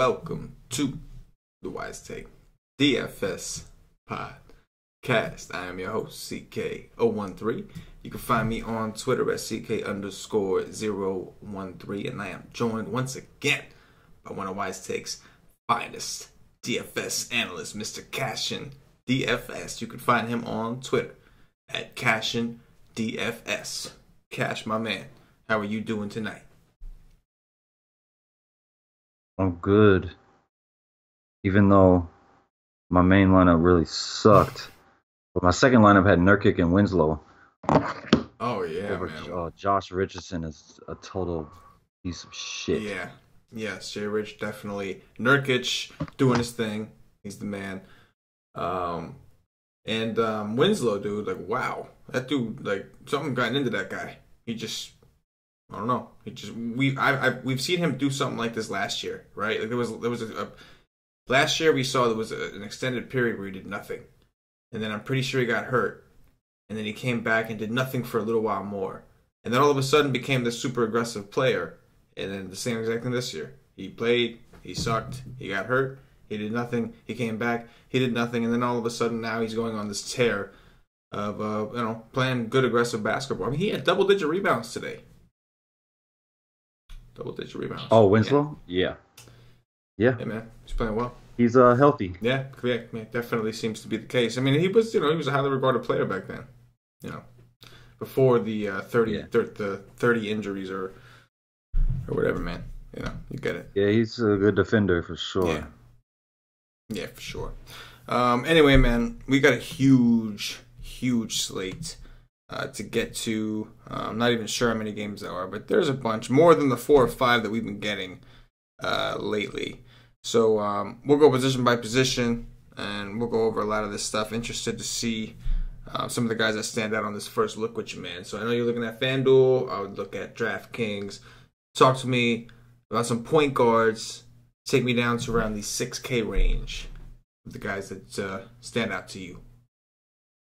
welcome to the Wise Take DFS podcast. I am your host, CK013. You can find me on Twitter at CK_013, and I am joined once again by one of Wise Take's finest DFS analysts, Mr. CashinDFS. You can find him on Twitter at CashinDFS. Cash, my man, how are you doing tonight? I'm good. Even though my main lineup really sucked. But my second lineup had Nurkic and Winslow. Oh, yeah, man. Josh Richardson is a total piece of shit. Yeah. Yes, Jay Rich definitely. Nurkic doing his thing. He's the man. And Winslow, dude, like, wow. That dude, like, something gotten into that guy. He just... I don't know. We've seen him do something like this last year, right? Like there was a last year we saw there was an extended period where he did nothing, and then I'm pretty sure he got hurt, and then he came back and did nothing for a little while more, and then all of a sudden became this super aggressive player, and then the same exact thing this year. He played, he sucked, he got hurt, he did nothing, he came back, he did nothing, and then all of a sudden now he's going on this tear of playing good aggressive basketball. I mean, he had double-digit rebounds today. Double-digit rebounds. Oh, Winslow? Yeah. Yeah, man. He's playing well. He's healthy. Yeah, definitely seems to be the case. I mean, he was a highly regarded player back then. Before the 30 injuries or whatever, man. You get it. Yeah, he's a good defender for sure. Yeah, for sure. Anyway, man, we got a huge slate to get to. I'm not even sure how many games there are, but there's a bunch, more than the 4 or 5 that we've been getting lately. So we'll go position by position, and we'll go over a lot of this stuff. Interested to see some of the guys that stand out on this first look with you, man. So I know you're looking at FanDuel. I would look at DraftKings. Talk to me about some point guards. Take me down to around the 6K range of the guys that stand out to you.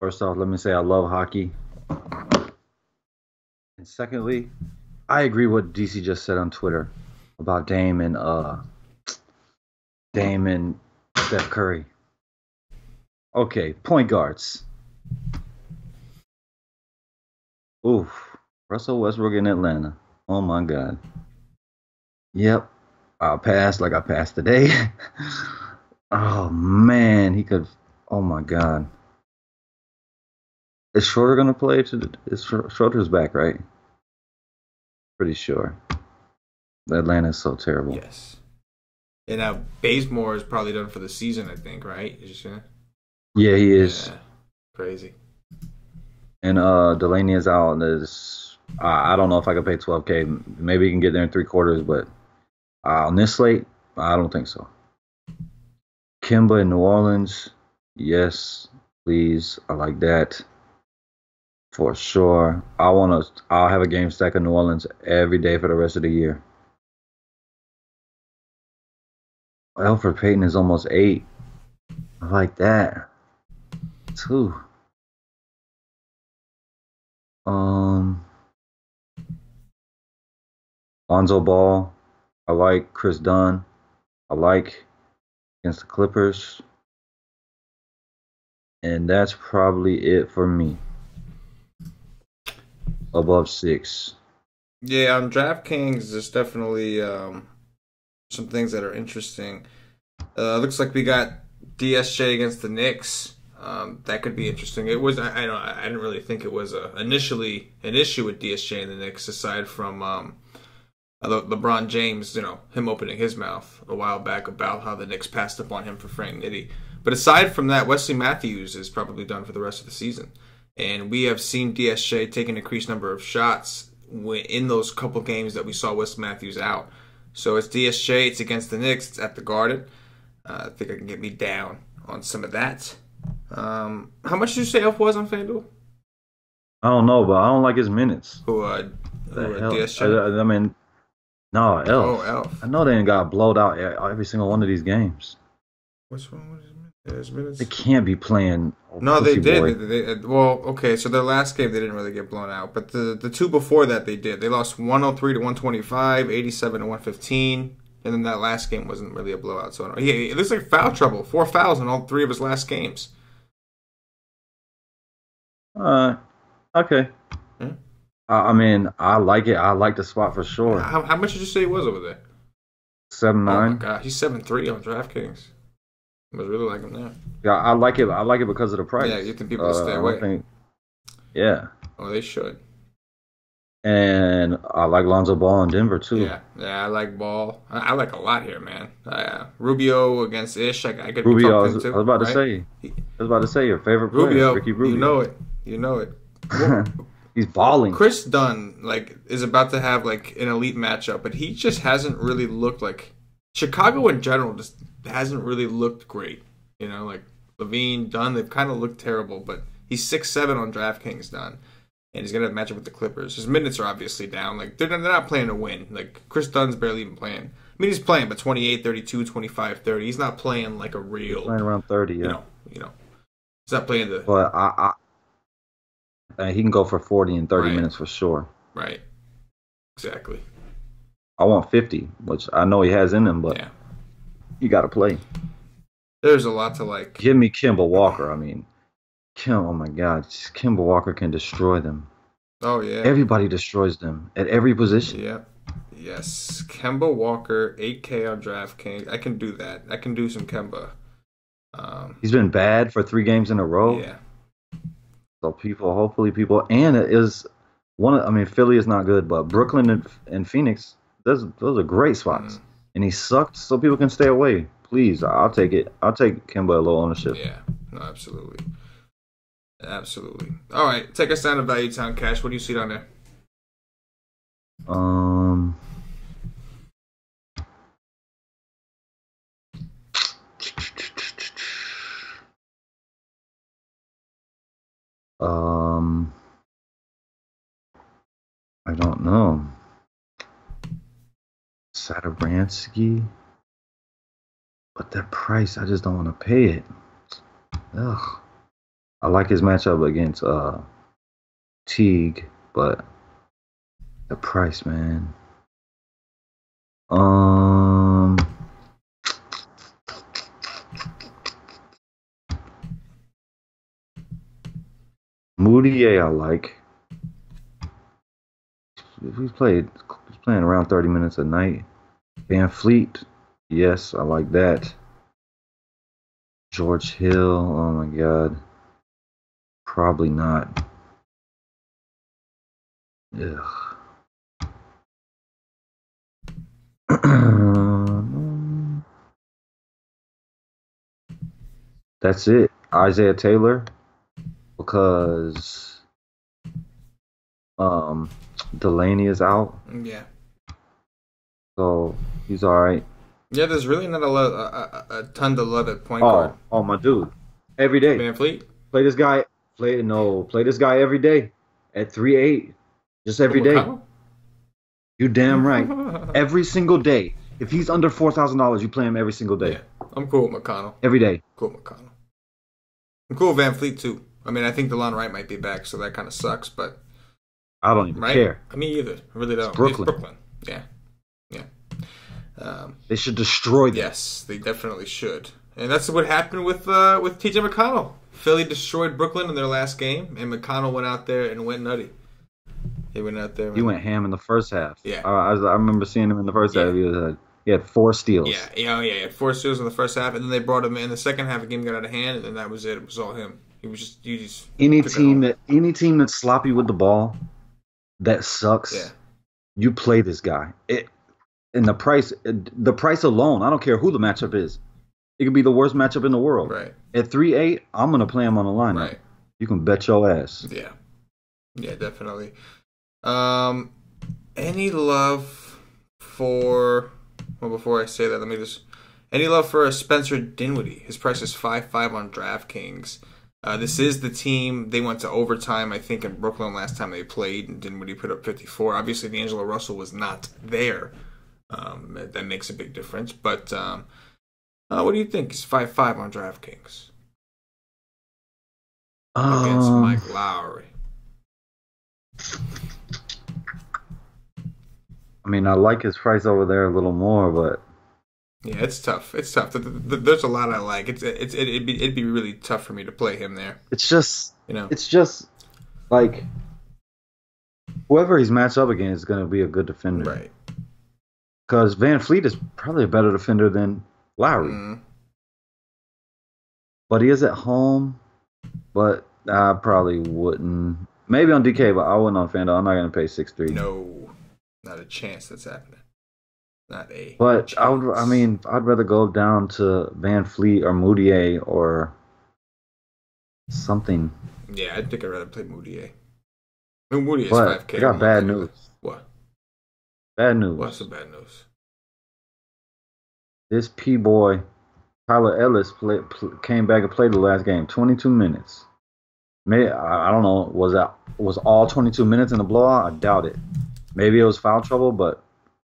First off, let me say I love hockey. And secondly, I agree with what DC just said on Twitter about Dame and Steph Curry. Okay, point guards. Oof, Russell Westbrook in Atlanta. Oh my God. Yep, I'll pass like I passed today. Oh man, he could. Oh my God. Is Schroeder going to play? Schroeder's back, right? Pretty sure. Atlanta is so terrible. Yes. And now Bazemore is probably done for the season, I think, right? Yeah, he is. Yeah. Crazy. And Delaney is out. I don't know if I can pay $12K. Maybe he can get there in 3 quarters, but on this slate, I don't think so. Kemba in New Orleans, yes, please. I like that. For sure. I'll have a game stack of New Orleans every day for the rest of the year. Elfrid Payton is almost 8. I like that. 2. Lonzo Ball. I like Chris Dunn. I like against the Clippers. And that's probably it for me. Above 6. Yeah, on DraftKings, there's definitely some things that are interesting. Looks like we got DSJ against the Knicks. That could be interesting. It was I didn't really think it was initially an issue with DSJ and the Knicks, aside from LeBron James, him opening his mouth a while back about how the Knicks passed up on him for Frank Nitti. But aside from that, Wesley Matthews is probably done for the rest of the season. And we have seen DSJ take an increased number of shots in those couple games that we saw Wesley Matthews out. So it's DSJ, it's against the Knicks, it's at the Garden. I think I can get me down on some of that. How much did you say Elf was on FanDuel? I don't know, but I don't like his minutes. DSJ? I mean, no, Elf. Oh, Elf. I know they ain't got blowed out every single one of these games. What's wrong with his minutes? They can't be playing. No, they did. Well, okay, so their last game they didn't really get blown out, but the 2 before that they did. They lost 103 to 125, 87 to 115, And then that last game wasn't really a blowout. So it looks like foul trouble. 4 fouls in all 3 of his last games. Okay. Yeah. I mean, I like it. I like the spot for sure. How much did you say he was over there? 7-9. Oh my god, he's 7-3 on DraftKings. I was really liking him there. Yeah, I like it. I like it because of the price. Yeah, you think people will stay away? Yeah. Oh, they should. And I like Lonzo Ball in Denver too. Yeah, I like Ball. I like a lot here, man. Rubio against Ish. I could Rubio. I was about to say. I was about to say your favorite player, Rubio. Ricky Rubio. You know it. He's balling. Chris Dunn is about to have an elite matchup, but he just hasn't really looked like Chicago in general. Just hasn't really looked great. Levine, Dunn, they've kind of looked terrible, but he's 6'7" on DraftKings, Dunn. And he's going to have a matchup with the Clippers. His minutes are obviously down. They're not playing to win. Chris Dunn's barely even playing. I mean, he's playing, but 28, 32, 25, 30. He's not playing like a real... He's playing around 30, yeah. He's not playing the... But he can go for 40 in 30 minutes for sure. Right. Exactly. I want 50, which I know he has in him, but you got to play. There's a lot to like. Give me Kemba Walker. I mean... oh my God, Kemba Walker can destroy them. Oh yeah, everybody destroys them at every position. Yeah, yes, Kemba Walker, 8K on DraftKings. I can do that. I can do some Kemba. He's been bad for 3 games in a row. Yeah. So hopefully people, and it is Philly is not good, but Brooklyn and Phoenix, those are great spots. And he sucked, so people can stay away. Please, I'll take it. I'll take Kemba a little ownership. Yeah, no, absolutely. Absolutely. All right, take us down to Value Town Cash. What do you see down there? I don't know. Satoransky, but that price, I just don't want to pay it. Ugh. I like his matchup against Teague, but the price, man. Moutier, I like. He's playing around 30 minutes a night. Van Fleet, yes, I like that. George Hill, oh my God. Probably not. Ugh. That's it. Isaiah Taylor, because Delaney is out. Yeah. So he's all right. Yeah, there's really not a ton to love at point guard. Oh, my dude. Every day. Van Fleet? Play this guy. Play this guy every day at 3.8. Just every day. You damn right. Every single day. If he's under $4,000, you play him every single day. Yeah, I'm cool with McConnell. Every day. Cool with McConnell. I'm cool with Van Fleet too. I mean, I think DeLon Wright might be back, so that kind of sucks, but I don't even care. I mean, either. I really don't. It's Brooklyn. It's Brooklyn. Yeah. They should destroy them. Yes, they definitely should. And that's what happened with TJ McConnell. Philly destroyed Brooklyn in their last game, and McConnell went out there and went nutty. He went out there. He went ham in the first half. Yeah. I remember seeing him in the first half. He had 4 steals. Yeah. He had 4 steals in the first half, and then they brought him in the second half. The game got out of hand, and then that was it. It was all him. He just any team that's sloppy with the ball, that sucks. Yeah. You play this guy. And the price alone, I don't care who the matchup is. It could be the worst matchup in the world. Right. At 3.8, I'm gonna play him on the lineup. Right. You can bet your ass. Yeah. Yeah, definitely. Any love for? Well, before I say that, any love for Spencer Dinwiddie? His price is 5.5 on DraftKings. This is the team. They went to overtime, I think, in Brooklyn last time they played, and Dinwiddie put up 54. Obviously, D'Angelo Russell was not there. That makes a big difference. But what do you think? He's 5.5 on DraftKings against Mike Lowry. I mean, I like his price over there a little more, but Yeah, it's tough. It's tough. There's a lot I like. It'd be really tough for me to play him there. It's just, You know. it's just like whoever he's matched up against is going to be a good defender. Right. Because Van Fleet is probably a better defender than Lowry. But he is at home. But I probably wouldn't. Maybe on DK, but I wouldn't on FanDuel. I'm not going to pay 6-3. No, not a chance that's happening. Not a But chance. I'd rather go down to Van Fleet or Moutier or something. Yeah, I think I'd rather play Moutier. I mean, Moutier's But 5K. I got bad news. What? Bad news. What's the bad news? This P-boy, Tyler Ellis, came back and played the last game, 22 minutes. I don't know, was all 22 minutes in the blowout? I doubt it. Maybe it was foul trouble, but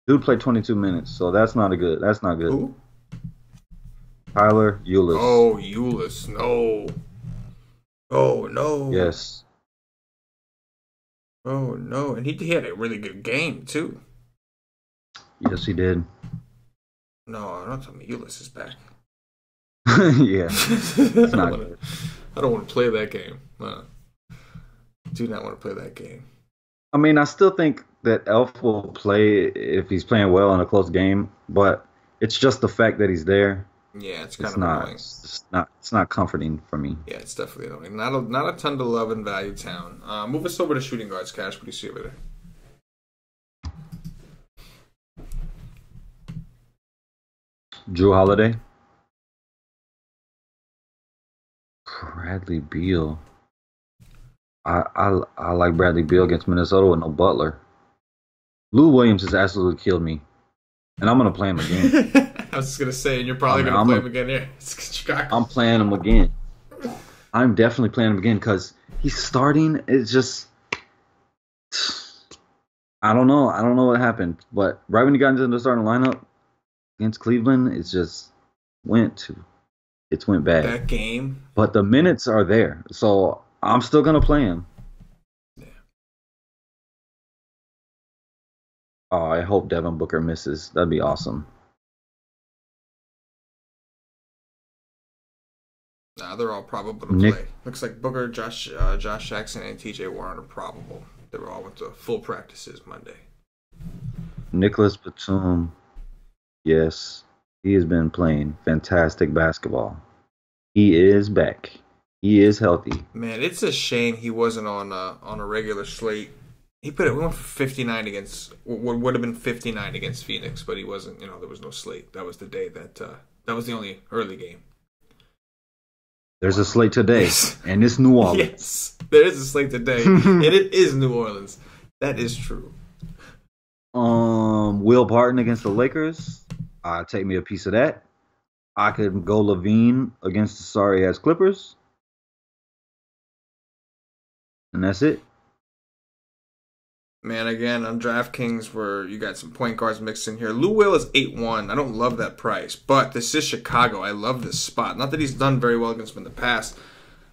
dude played 22 minutes, so that's not good. Who? Tyler Eulis. Oh, Eulis. No. Oh, no. Yes. Oh, no. And he had a really good game, too. Yes, he did. No, don't tell me Eulis is back. Yeah. It's not good. I don't want to play that game. Do not want to play that game. I mean, I still think that Elf will play if he's playing well in a close game, but it's just the fact that he's there. Yeah, it's kind of annoying. It's not comforting for me. Yeah, it's definitely annoying. Not a ton to love in Value Town. Move us over to shooting guards, Cash. What do you see over there? Drew Holiday. Bradley Beal. I like Bradley Beal against Minnesota with no Butler. Lou Williams has absolutely killed me, and I'm gonna play him again. I was just gonna say, and you're probably gonna play him again here. I'm playing him again. I'm definitely playing him again because he's starting. It's just I don't know what happened, but right when he got into the starting lineup against Cleveland, it just went bad. That game, but the minutes are there, so I'm still gonna play him. Yeah. Oh, I hope Devin Booker misses. That'd be awesome. Nah, they're all probable to play. Looks like Booker, Josh Jackson, and TJ Warren are probable. They were all went to full practices Monday. Nicholas Batum, yes, he has been playing fantastic basketball. He is back. He is healthy. Man, it's a shame he wasn't on a regular slate. We went for 59 against what would have been 59 against Phoenix, but he wasn't. There was no slate. That was the day that was the only early game. There's a slate today, and it's New Orleans. Yes, there is a slate today, and it is New Orleans. That is true. Will Barton against the Lakers. Take me a piece of that. I could go Levine against the sorry-ass Clippers. And that's it. Man, again, on DraftKings, where you got some point guards mixed in here. Lou Will is 8-1. I don't love that price, but this is Chicago. I love this spot. Not that he's done very well against them in the past,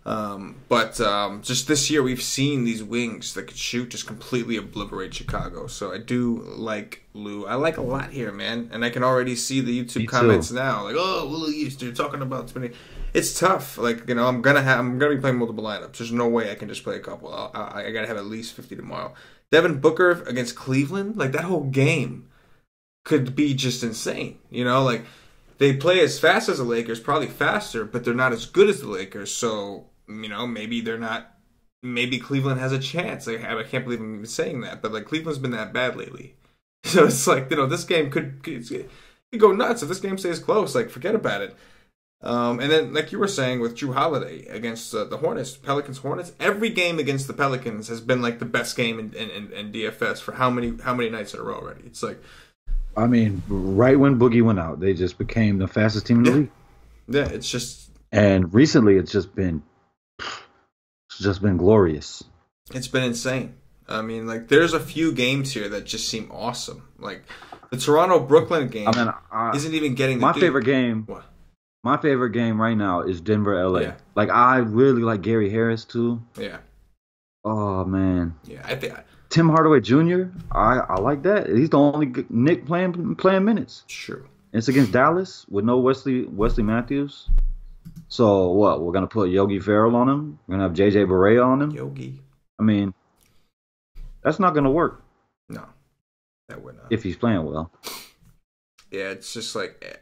but just this year we've seen these wings that could shoot just completely obliterate Chicago. So I do like Lou. I like a lot here, man, and I can already see the YouTube comments now. Like, oh, Lou, you're talking about spending. It's tough. Like, I'm gonna be playing multiple lineups. There's no way I can just play a couple. I gotta have at least 50 tomorrow. Devin Booker against Cleveland, like that whole game could be just insane. Like they play as fast as the Lakers, probably faster, but they're not as good as the Lakers. So, maybe they're not. Maybe Cleveland has a chance. I can't believe I'm even saying that, but like Cleveland's been that bad lately. So it's like this game could go nuts if this game stays close. Like forget about it. And then, like you were saying with Drew Holiday against the Hornets, Pelicans-Hornets, every game against the Pelicans has been like the best game in DFS for how many nights in a row already. It's like, I mean, right when Boogie went out, they just became the fastest team in the league. Yeah, it's just. And recently, it's just been glorious. It's been insane. I mean, like there's a few games here that just seem awesome. Like the Toronto-Brooklyn game isn't even getting my favorite game. What? My favorite game right now is Denver-LA. Yeah. Like, I really like Gary Harris, too. Yeah. Oh, man. Yeah, I think Tim Hardaway Jr., I like that. He's the only Nick playing minutes. True. It's against Dallas with no Wesley Matthews. So what? We're gonna put Yogi Ferrell on him. We're gonna have JJ Barea on him. Yogi. I mean, that's not gonna work. No, that would not. If he's playing well. Yeah, it's just like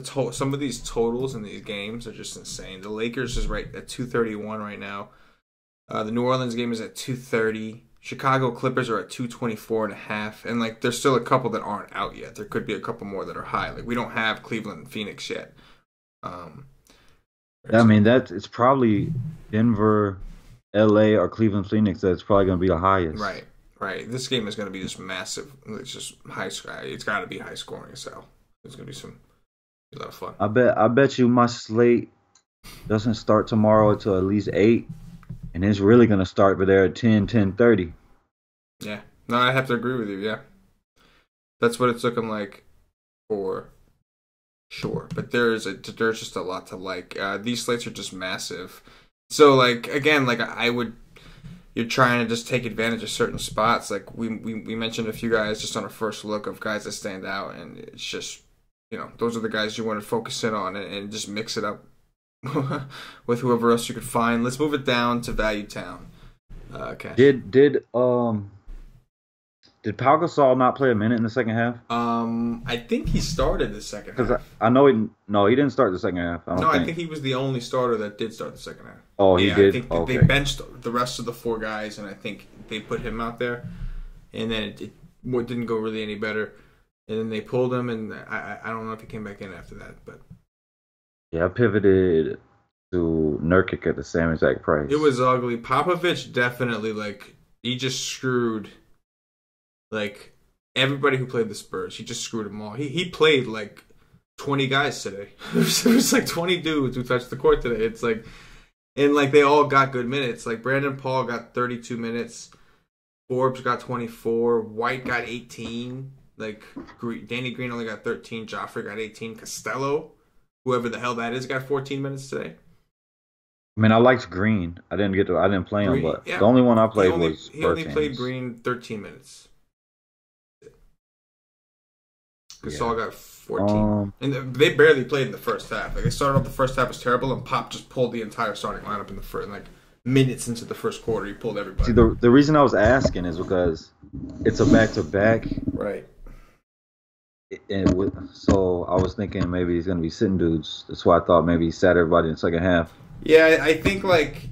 some of these totals in these games are just insane. The Lakers is right at 231 right now. The New Orleans game is at 230. Chicago Clippers are at 224.5, and like there's still a couple that aren't out yet. There could be a couple more that are high. Like we don't have Cleveland and Phoenix yet. I mean it's probably Denver, LA, or Cleveland Phoenix that's probably gonna be the highest. Right. This game is gonna be just massive. It's just high sky. It's got to be high scoring. So it's gonna be a lot of fun. I bet you my slate doesn't start tomorrow until at least 8. And it's really going to start over there at 10:30. Yeah. No, I have to agree with you, yeah. That's what it's looking like for sure. But there's just a lot to like. These slates are just massive. So, like, again, like, you're trying to just take advantage of certain spots. Like, we mentioned a few guys just on a first look of guys that stand out. And it's just, those are the guys you want to focus in on and just mix it up with whoever else you could find. Let's move it down to Value Town. Okay. Did Pau Gasol not play a minute in the second half? I think he started the second half. Because I know he didn't start the second half. I think he was the only starter that did start the second half. Oh, he did? I think okay. They benched the rest of the 4 guys, and I think they put him out there. And then it didn't go really any better. And then they pulled him, and I don't know if he came back in after that, but yeah, I pivoted to Nurkic at the same exact price. It was ugly. Popovich definitely, like, he just screwed, like, everybody who played the Spurs. He just screwed them all. He played, like, 20 guys today. It was like 20 dudes who touched the court today. It's like, and, like, they all got good minutes. Like, Brandon Paul got 32 minutes. Forbes got 24. White got 18. Like, Danny Green only got 13. Joffrey got 18. Costello, whoever the hell that is, got 14 minutes today. I mean, I liked Green. I didn't play him, but the only one I played was he only played Green 13 minutes. Gasol got 14. And they barely played in the first half. Like, they started off the first half was terrible, and Pop just pulled the entire starting lineup in the first, like, minutes into the first quarter. He pulled everybody. See, the reason I was asking is because it's a back-to-back. Right. So I was thinking maybe he's going to be sitting dudes. That's why I thought maybe he sat everybody in the second half. Yeah, I think, like,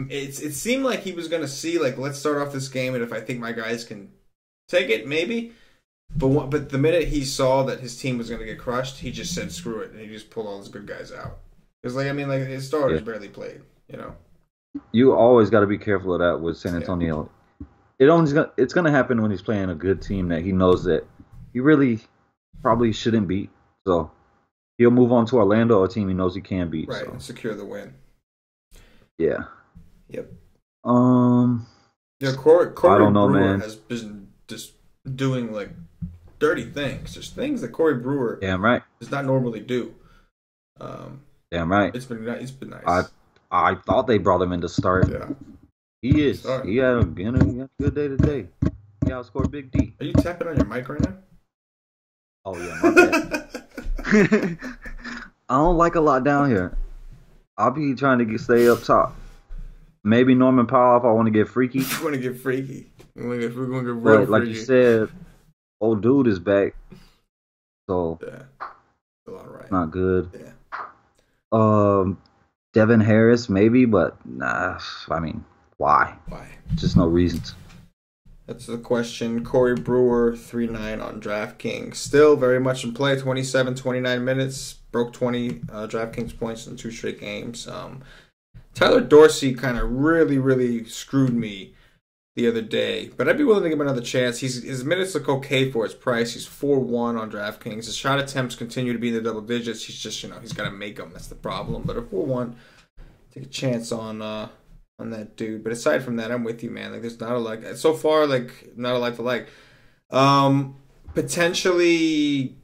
it seemed like he was going to see, like, let's start off this game, and if I think my guys can take it, maybe. But the minute he saw that his team was going to get crushed, he just said, screw it, and he just pulled all his good guys out. Because, like, I mean, like, his starters barely played, You always got to be careful of that with San Antonio. Yeah. It's going to happen when he's playing a good team that he knows that he really probably shouldn't beat. So he'll move on to Orlando, a team he knows he can beat. Right, so. Secure the win. Yeah. Yep. Yeah, Corey I don't know, Brewer man. has been just doing, like, dirty things. Just things that Corey Brewer does not normally do. Damn right. It's been nice. I thought they brought him in to start. Yeah. He is. He had a good day today. He outscored Big D. Are you tapping on your mic right now? Oh, yeah, my bad. I don't like a lot down here. I'll be trying to stay up top. Maybe Norman Powell if I want to get freaky. You want to get freaky. We're going to get real but like freaky. you said, old dude is back. So, yeah. Still all right. Not good. Yeah. Devin Harris, maybe, but nah. I mean, why? Why? Just no reasons. That's the question. Corey Brewer, 3.9 on DraftKings. Still very much in play. 27, 29 minutes. Broke 20 DraftKings points in 2 straight games. Tyler Dorsey kind of really, really screwed me the other day. But I'd be willing to give him another chance. His minutes look okay for his price. He's 4-1 on DraftKings. His shot attempts continue to be in the double digits. He's just, he's got to make them. That's the problem. But at 4-1, take a chance on that dude. But aside from that, I'm with you, man. Like, there's not a like. So far, like, not a lot to like. Potentially,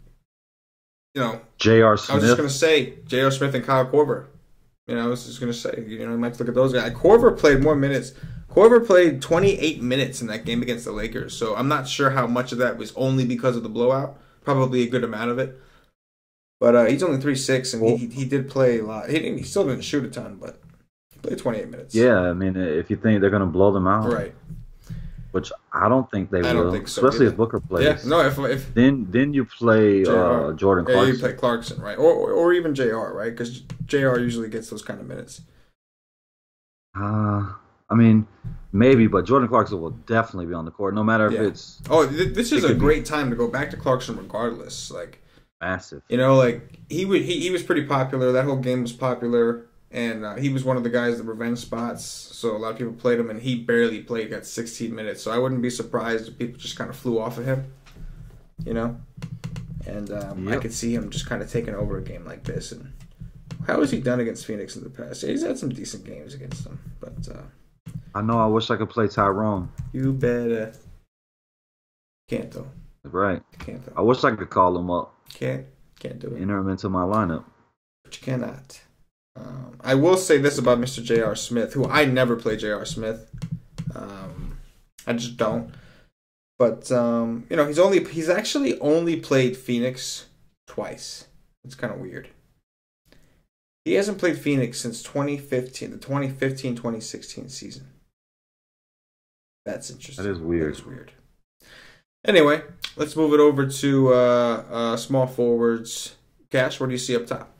J.R. Smith. I was just going to say J.R. Smith and Kyle Korver. I was just going to say, you might look at those guys. Korver played more minutes. Korver played 28 minutes in that game against the Lakers. So I'm not sure how much of that was only because of the blowout. probably a good amount of it. But he's only 3'6", and he did play a lot. He still didn't shoot a ton, but he played 28 minutes. Yeah, I mean, if you think they're going to blow them out. Right. Which I don't think they will. I don't think so. Especially if Booker plays. Yeah, no, if then you play Jordan Clarkson. Yeah, you play Clarkson, right? Or even JR, right? Because JR usually gets those kind of minutes. I mean, maybe, but Jordan Clarkson will definitely be on the court, no matter if it's. Oh, this is a great time to go back to Clarkson, regardless. Like massive. You know, like he was pretty popular. That whole game was popular, and he was one of the guys that revenge spots. So a lot of people played him, and he barely played. Got 16 minutes. So I wouldn't be surprised if people just kind of flew off of him. You know, and I could see him just kind of taking over a game like this. And how has he done against Phoenix in the past? Yeah, he's had some decent games against them, but. I know. I wish I could play Tyrone. You better. Can't though. Right. Can't though. I wish I could call him up. Can't do it. Enter him into my lineup. But you cannot. I will say this about Mr. J.R. Smith, who I never play J.R. Smith. I just don't. But you know, he's actually only played Phoenix twice. It's kind of weird. He hasn't played Phoenix since 2015, the 2015-2016 season. That's interesting. That is weird. That is weird. Anyway, let's move it over to small forwards. Cash, what do you see up top?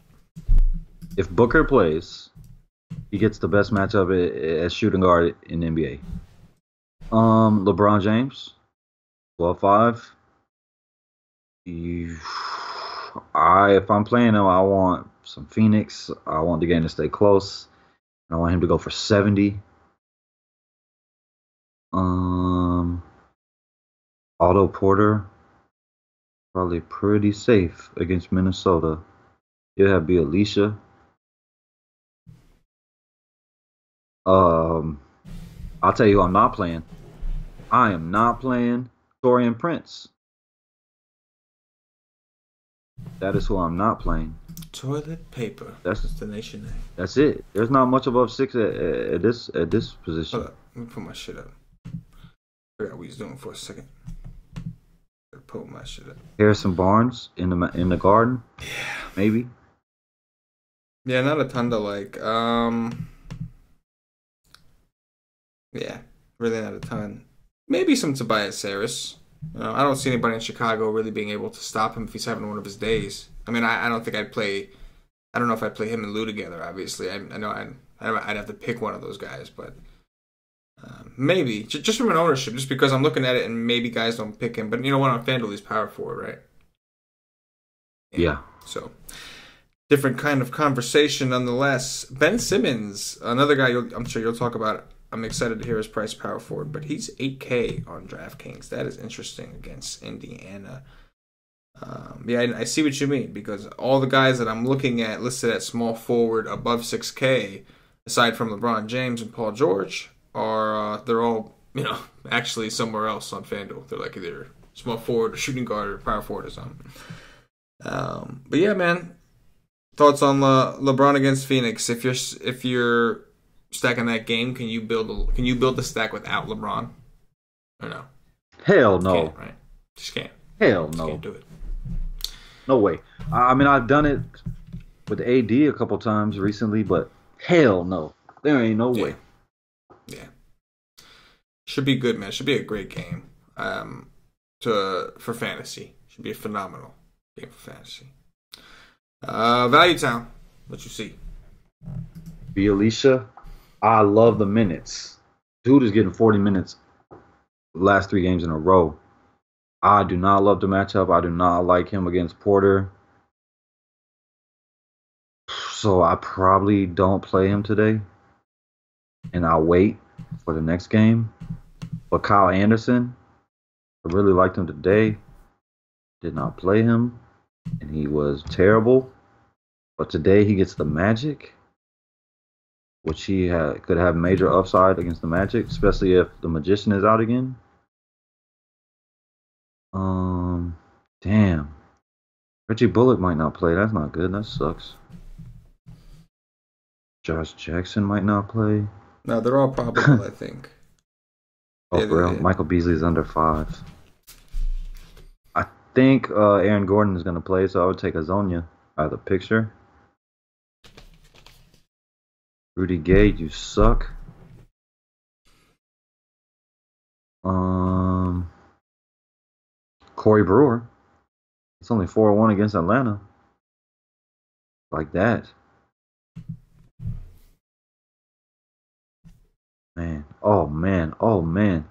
If Booker plays, he gets the best matchup as shooting guard in the NBA. LeBron James, 12-5. If I'm playing him, I want some Phoenix. I want the game to stay close. I want him to go for 70. Otto Porter, probably pretty safe against Minnesota. He'll have Alicia. I'll tell you who I'm not playing. I am not playing Taurean Prince. That is who I'm not playing. Toilet paper. That's the nation name. That's it. There's not much above 6 at this position. Hold up. Let me put my shit up. I forgot what he's doing for a second. Pull my shit up. Harrison Barnes in the Garden. Yeah. Maybe. Yeah, not a ton to like. Yeah, really not a ton. Maybe some Tobias Harris. I don't see anybody in Chicago really being able to stop him if he's having one of his days. I mean, I don't think I'd play. I don't know if I'd play him and Lou together. Obviously, I know I'd have to pick one of those guys, but maybe just from an ownership, just because I'm looking at it and maybe guys don't pick him. But you know what? On FanDuel, he's power forward, right? Yeah. So different kind of conversation, nonetheless. Ben Simmons, another guy I'm sure you'll talk about. I'm excited to hear his price power forward, but he's $8K on DraftKings. That is interesting against Indiana. Yeah, I see what you mean, because all the guys that I'm looking at listed at small forward above 6K, aside from LeBron James and Paul George, are they're all actually somewhere else on FanDuel. They're like either small forward or shooting guard or power forward or something. But yeah, man, thoughts on LeBron against Phoenix? If you're stacking that game, can you build the stack without LeBron? Or no? Hell no. Can't, right? Just can't. Hell no. Just can't do it. No way. I mean, I've done it with AD a couple times recently, but hell no. There ain't no way. Yeah. Should be good, man. Should be a great game. For fantasy. Should be a phenomenal game for fantasy. Value Town. What you see? Alicia. I love the minutes. Dude is getting 40 minutes last 3 games in a row. I do not love the matchup. I do not like him against Porter. So I probably don't play him today. And I'll wait for the next game. But Kyle Anderson, I really liked him today. Did not play him. And he was terrible. But today he gets the Magic, which he could have major upside against the Magic, especially if the Magician is out again. Damn. Reggie Bullock might not play. That's not good. That sucks. Josh Jackson might not play. No, they're all probable, I think. Oh, for real? Michael Beasley is under 5. I think Aaron Gordon is going to play, so I would take Azonia out of the picture. Rudy Gay, you suck. Corey Brewer. It's only 4-1 against Atlanta. Like that. Man. Oh, man. Oh, man.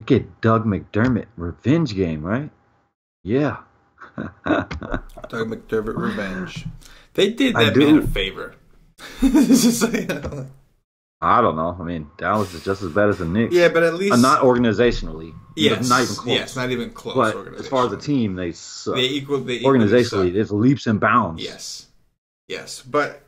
Get Doug McDermott revenge game, right? Yeah. Doug McDermott revenge. They did that man a favor. It's just like, I don't know. I mean, Dallas is just as bad as the Knicks. Yeah, but at least not organizationally. Yes, not even close. Yes, not even close. But as far as a team, they suck. They organizationally, it's leaps and bounds. Yes. But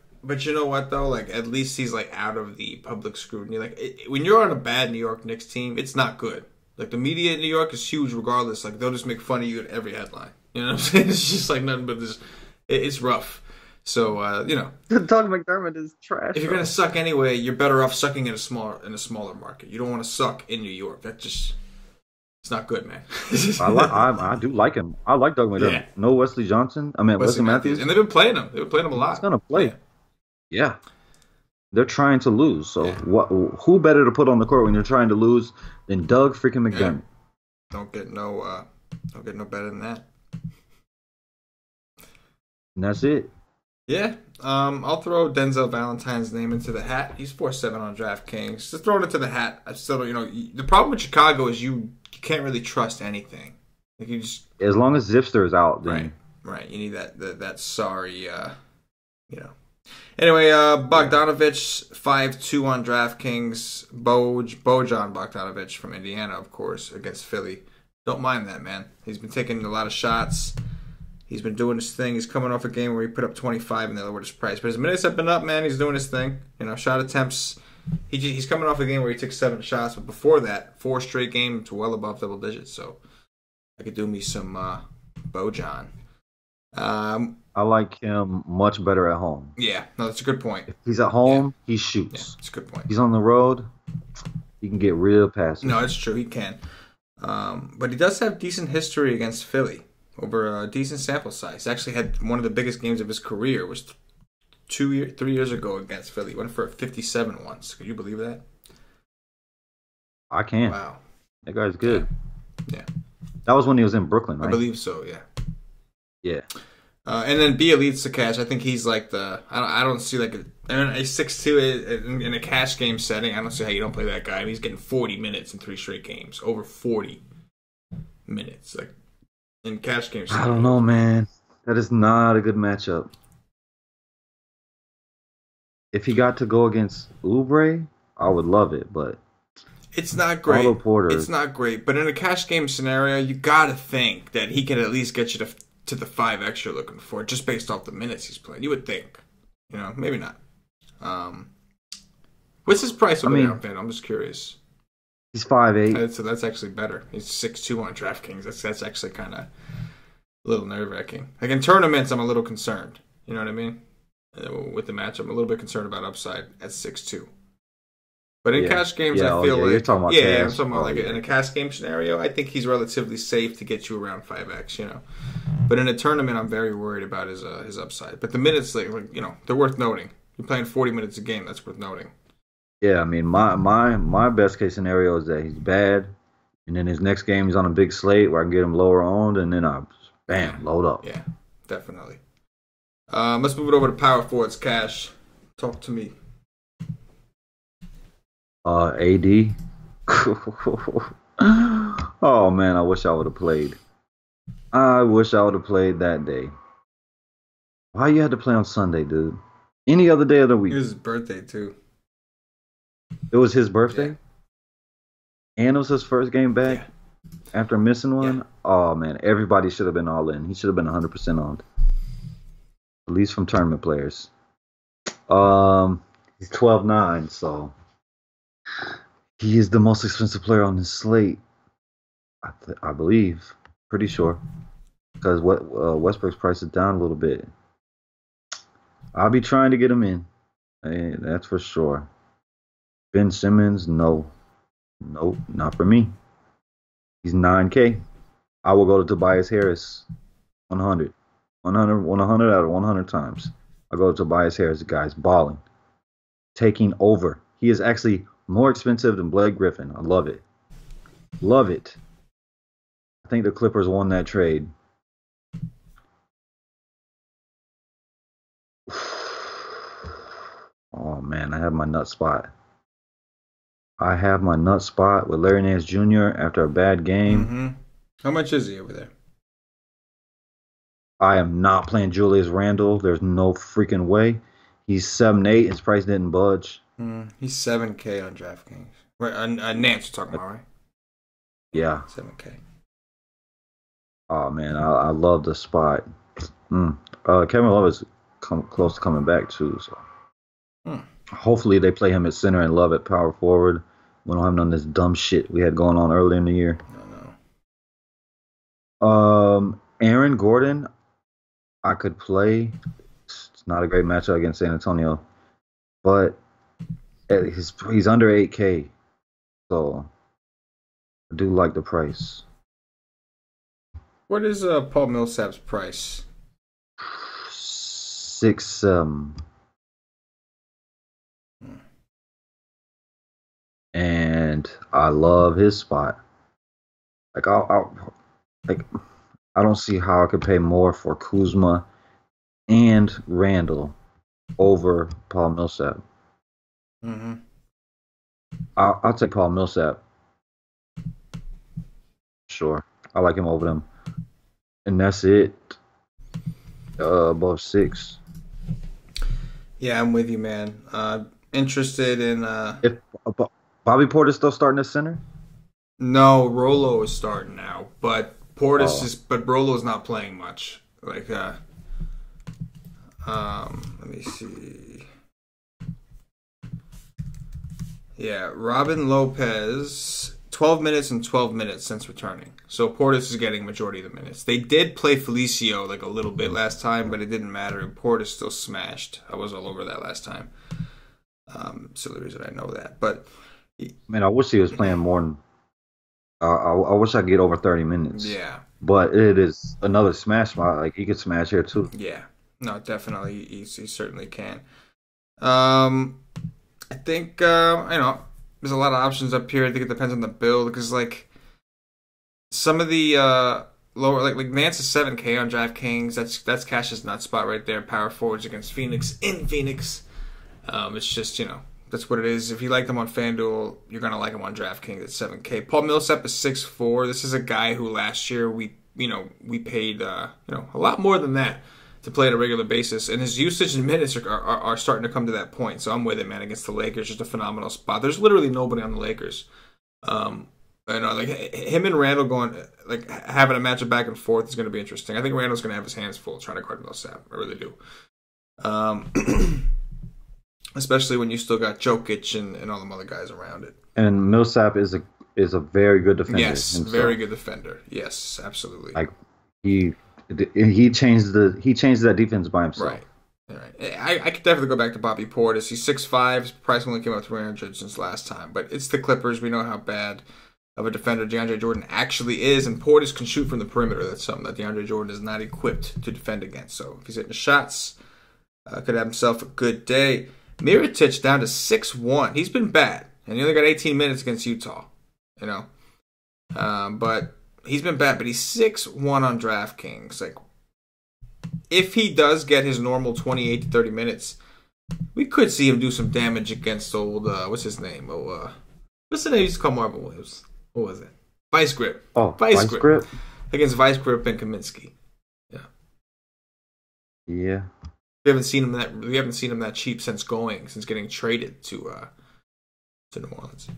you know what though? Like at least he's like out of the public scrutiny. Like when you're on a bad New York Knicks team, it's not good. Like the media in New York is huge, regardless. Like they'll just make fun of you at every headline. You know what I'm saying? It's just like nothing but this. It's rough. So you know, Doug McDermott is trash. If you're gonna suck anyway, you're better off sucking in a smaller market. You don't want to suck in New York. It's not good, man. I do like him. I like Doug McDermott. Yeah. No Wesley Johnson. I mean Wesley Matthews. And they've been playing him. They've been playing him a lot. He's gonna play. Yeah. They're trying to lose. So who better to put on the court when you're trying to lose than Doug freaking McDermott? Yeah. Don't get no better than that. And that's it. Yeah, I'll throw Denzel Valentine's name into the hat. He's 4-7 on DraftKings. Just throw it into the hat. I still don't, the problem with Chicago is you can't really trust anything. Like you just as long as Zipster is out, then right. You need that sorry, Anyway, Bogdanovich 5-2 on DraftKings. Bojan Bogdanovich from Indiana, of course, against Philly. Don't mind that, man. He's been taking a lot of shots. He's been doing his thing. He's coming off a game where he put up 25 and they lowered his price. But his minutes have been up, man. He's doing his thing. Shot attempts. He's coming off a game where he took 7 shots. But before that, 4 straight games to well above double digits. So I could do me some Bojan. I like him much better at home. Yeah, no, that's a good point. If he's at home, he shoots. Yeah, that's a good point. He's on the road, he can get real passive. No, it's true. He can. But he does have decent history against Philly. Over a decent sample size. He actually had one of the biggest games of his career. It was 3 years ago against Philly. He went for a 57 once. Could you believe that? I can. Wow. That guy's good. Yeah. That was when he was in Brooklyn, right? I believe so, yeah. Yeah. And then B leads to cash. I think he's like I don't see like a 6'2" in a cash game setting. I don't see how you don't play that guy. I mean, he's getting 40 minutes in 3 straight games. Over 40 minutes. Like, in cash games. I don't know, man. That is not a good matchup. If he got to go against Oubre, I would love it, but it's not great. Otto Porter. It's not great. But in a cash game scenario, you got to think that he can at least get you to the 5X you're looking for, just based off the minutes he's played. You would think. Maybe not. What's his price over there on FanDuel? I'm just curious. He's 5'8". So that's actually better. He's 6'2" on DraftKings. That's actually kind of a little nerve-wracking. Like in tournaments, I'm a little concerned. You know what I mean? With the match, I'm a little bit concerned about upside at 6'2". But in cash games, I feel like you're talking about I'm talking about in a cash game scenario, I think he's relatively safe to get you around 5X. But in a tournament, I'm very worried about his upside. But the minutes, they're worth noting. You're playing 40 minutes a game. That's worth noting. Yeah, I mean, my best case scenario is that he's bad, and then his next game he's on a big slate where I can get him lower owned, and then load up. Yeah, definitely. Let's move it over to power forwards cash. Talk to me. AD. Oh man, I wish I would have played. I wish I would have played that day. Why you had to play on Sunday, dude? Any other day of the week. It was his birthday too. It was his birthday? Yeah. And it was his first game back after missing one? Yeah. Oh, man. Everybody should have been all in. He should have been 100% on. At least from tournament players. He's 12-9, so he is the most expensive player on this slate. I believe. Pretty sure. Because Westbrook's price is down a little bit. I'll be trying to get him in. Hey, that's for sure. Ben Simmons, no. Nope, not for me. He's 9K. I will go to Tobias Harris 100. 100, 100 out of 100 times. I go to Tobias Harris. The guy's balling. Taking over. He is actually more expensive than Blake Griffin. I love it. Love it. I think the Clippers won that trade. Oh man, I have my nut spot. I have my nut spot with Larry Nance Jr. after a bad game. Mm-hmm. How much is he over there? I am not playing Julius Randle. There's no freaking way. He's 7'8". His price didn't budge. He's 7K on DraftKings. Right, Nance you're talking about, right? Yeah. 7K. Oh man, I love the spot. Kevin Love is close to coming back too. So hopefully they play him at center and Love at power forward. We don't have none of this dumb shit we had going on earlier in the year. Aaron Gordon, I could play. It's not a great matchup against San Antonio, but he's under 8K, so I do like the price. What is Paul Millsap's price? 6. And I love his spot. Like I don't see how I could pay more for Kuzma and Randall over Paul Millsap. I'll take Paul Millsap. Sure, I like him over them, and that's it. Above 6. Yeah, I'm with you, man. Interested in if Bobby Portis still starting at center? No, Rolo is starting now, but but Rolo's not playing much. Like, let me see. Yeah, Robin Lopez, 12 minutes and 12 minutes since returning. So Portis is getting majority of the minutes. They did play Felicio like a little bit last time, but it didn't matter. And Portis still smashed. I was all over that last time. Silly reason I know that, but man, I wish he was playing more than. I wish I could get over 30 minutes. Yeah, but it is another smash spot. Like he could smash here too. Yeah, no, definitely, he certainly can. I think there's a lot of options up here. I think it depends on the build because like some of the lower like Nance is 7K on DraftKings. That's Cash's nut spot right there. Power forwards against Phoenix in Phoenix. It's just that's what it is. If you like them on FanDuel, you're gonna like them on DraftKings at 7K. Paul Millsap is 6'4". This is a guy who last year we paid a lot more than that to play on a regular basis, and his usage and minutes are starting to come to that point. So I'm with it, man. Against the Lakers, just a phenomenal spot. There's literally nobody on the Lakers. Like him and Randall going like having a matchup back and forth is going to be interesting. I think Randall's going to have his hands full trying to guard Millsap. I really do. Especially when you still got Jokic and all them other guys around it. And Millsap is a very good defender. Yes, himself. Very good defender. Yes, absolutely. Like he changed that defense by himself. Right. I could definitely go back to Bobby Portis. He's 6'5". His price only came up 300 since last time, but it's the Clippers. We know how bad of a defender DeAndre Jordan actually is, and Portis can shoot from the perimeter. That's something that DeAndre Jordan is not equipped to defend against. So if he's hitting the shots, could have himself a good day. Mirotic down to 6'1". He's been bad, and he only got 18 minutes against Utah. But he's been bad. But he's 6'1" on DraftKings. Like, if he does get his normal 28 to 30 minutes, we could see him do some damage against old what's his name? What's the name he used to call Marvin Williams? What was it? Vice Grip. Oh, Vice Grip against Vice Grip and Kaminsky. Yeah. We haven't seen him that cheap since getting traded to New Orleans.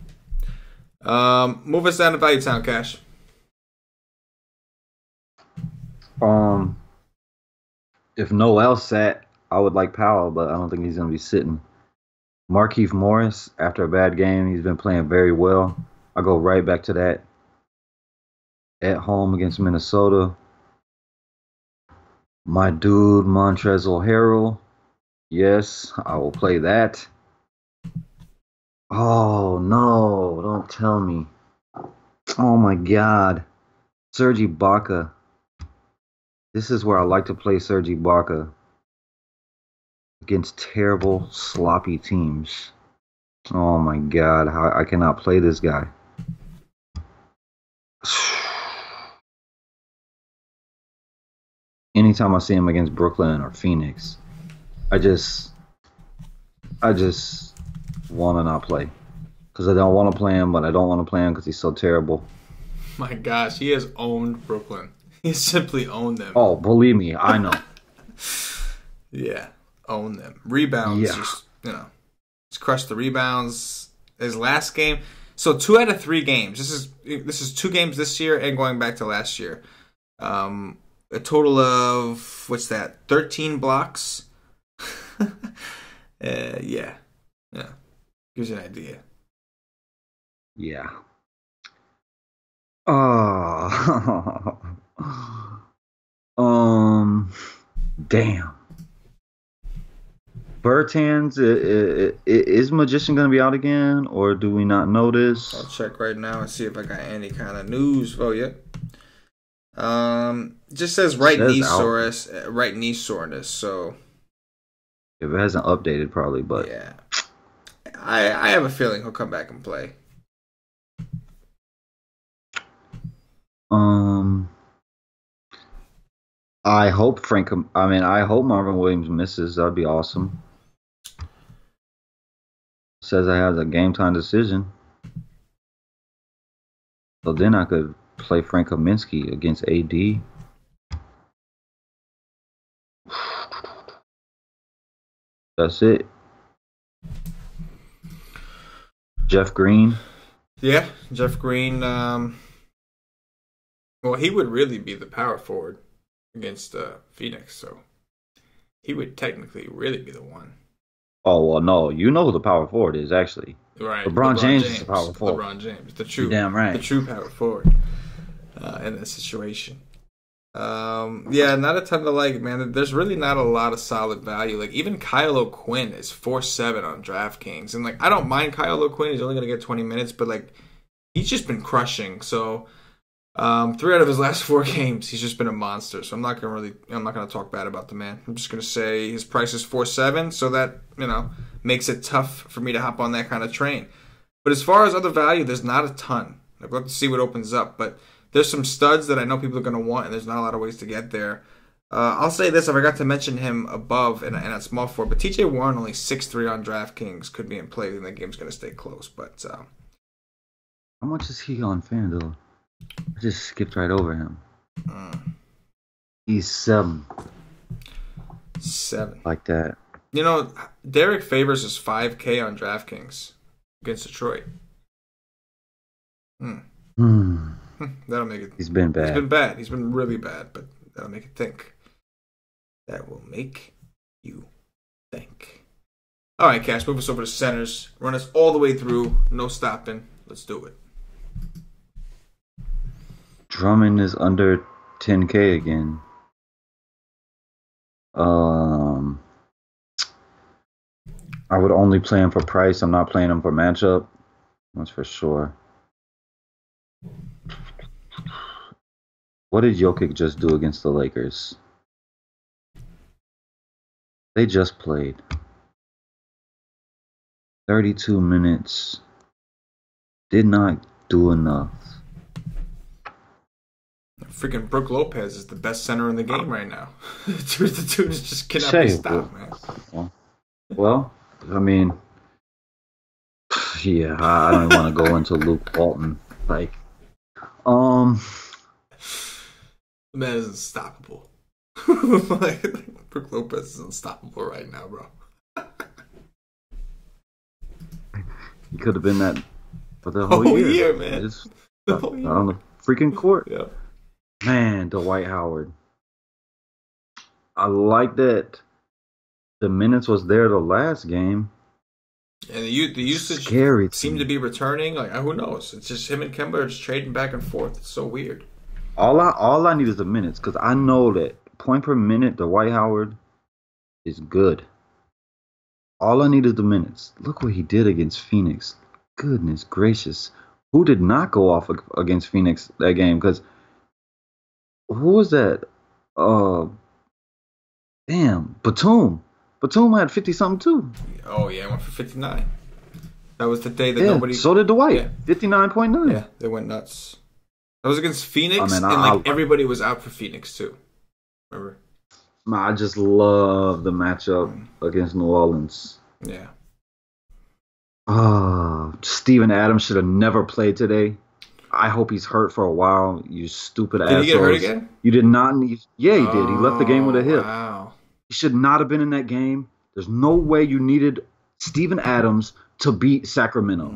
Move us down to Value Town, Cash. If Noel sat, I would like Powell, but I don't think he's going to be sitting. Markieff Morris, after a bad game, he's been playing very well. I go right back to that. At home against Minnesota. My dude, Montrezl Harrell. Yes, I will play that. Oh, no, don't tell me. Oh, my God. Serge Ibaka. This is where I like to play Serge Ibaka against terrible, sloppy teams. Oh my God, how I cannot play this guy. Anytime I see him against Brooklyn or Phoenix, I just want to not play because I don't want to play him, but I don't want to play him because he's so terrible. My gosh, he has owned Brooklyn. He simply owned them. Oh, believe me, I know. Yeah, own them. Rebounds, just just crushed the rebounds. His last game, so 2 out of 3 games. This is 2 games this year and going back to last year. A total of 13 blocks. Yeah, gives you an idea. Yeah. Oh. Damn. Bertans, is Magician going to be out again, or do we not know this? I'll check right now and see if I got any kind of news. Oh, yeah. Just says right knee soreness. So if it hasn't updated, probably, but yeah, I have a feeling he'll come back and play. I hope I hope Marvin Williams misses. That'd be awesome. Says I have a game time decision. So then I could play Frank Kaminsky against AD. That's it. Jeff Green. Yeah, Jeff Green. Well, he would really be the power forward against Phoenix, so he would technically really be the one. Oh, well, no. You know who the power forward is, actually. Right. LeBron James is the power forward. LeBron James. You're damn right. The true power forward in that situation. Yeah, not a ton to like, man. There's really not a lot of solid value. Like, even Kyle O'Quinn is 4-7 on DraftKings. And, like, I don't mind Kyle O'Quinn. He's only going to get 20 minutes. But, like, he's just been crushing. So, 3 out of his last 4 games, he's just been a monster. So I'm not gonna talk bad about the man. I'm just gonna say his price is 4-7, so that makes it tough for me to hop on that kind of train. But as far as other value, there's not a ton. I'd love to see what opens up, but there's some studs that I know people are gonna want, and there's not a lot of ways to get there. I'll say this: I forgot to mention him above and at small forward, but TJ Warren only 6-3 on DraftKings could be in play, and the game's gonna stay close. But how much is he on FanDuel? I just skipped right over him. He's 7. Like that. Derek Favors is 5K on DraftKings against Detroit. That'll make it. He's been bad. He's been bad. He's been really bad, but that'll make it think. That will make you think. All right, Cash, move us over to centers. Run us all the way through. No stopping. Let's do it. Drummond is under 10K again. I would only play him for price. I'm not playing him for matchup. That's for sure. What did Jokic just do against the Lakers? They just played 32 minutes. Did not do enough. Freaking Brook Lopez is the best center in the game right now. The dude just cannot be stopped, man. Well, I mean, yeah, I don't want to go into Luke Walton. Like, the man is unstoppable. Brook Lopez is unstoppable right now, bro. He could have been that for the whole year, man. Just on the freaking court. Yeah. Man, Dwight Howard. I like that the minutes was there the last game. And the usage seemed to be returning. Like, who knows? It's just him and Kemba are just trading back and forth. It's so weird. All I need is the minutes, because I know that point per minute, Dwight Howard is good. All I need is the minutes. Look what he did against Phoenix. Goodness gracious. Who did not go off against Phoenix that game? Because who was that? Uh, damn, Batum. Batum had 50 something too. Oh yeah, I went for 59. That was the day that Yeah, nobody. so did Dwight. Yeah, 59.9. yeah, they went nuts. That was against Phoenix, I mean, and like everybody was out for Phoenix too. Remember? I just love the matchup against New Orleans. Yeah. Steven Adams should have never played today. I hope he's hurt for a while. You stupid assholes. Did he get hurt again? You did not need. Yeah, he did. He left the game with a hip. Wow. He should not have been in that game. There's no way you needed Steven Adams to beat Sacramento.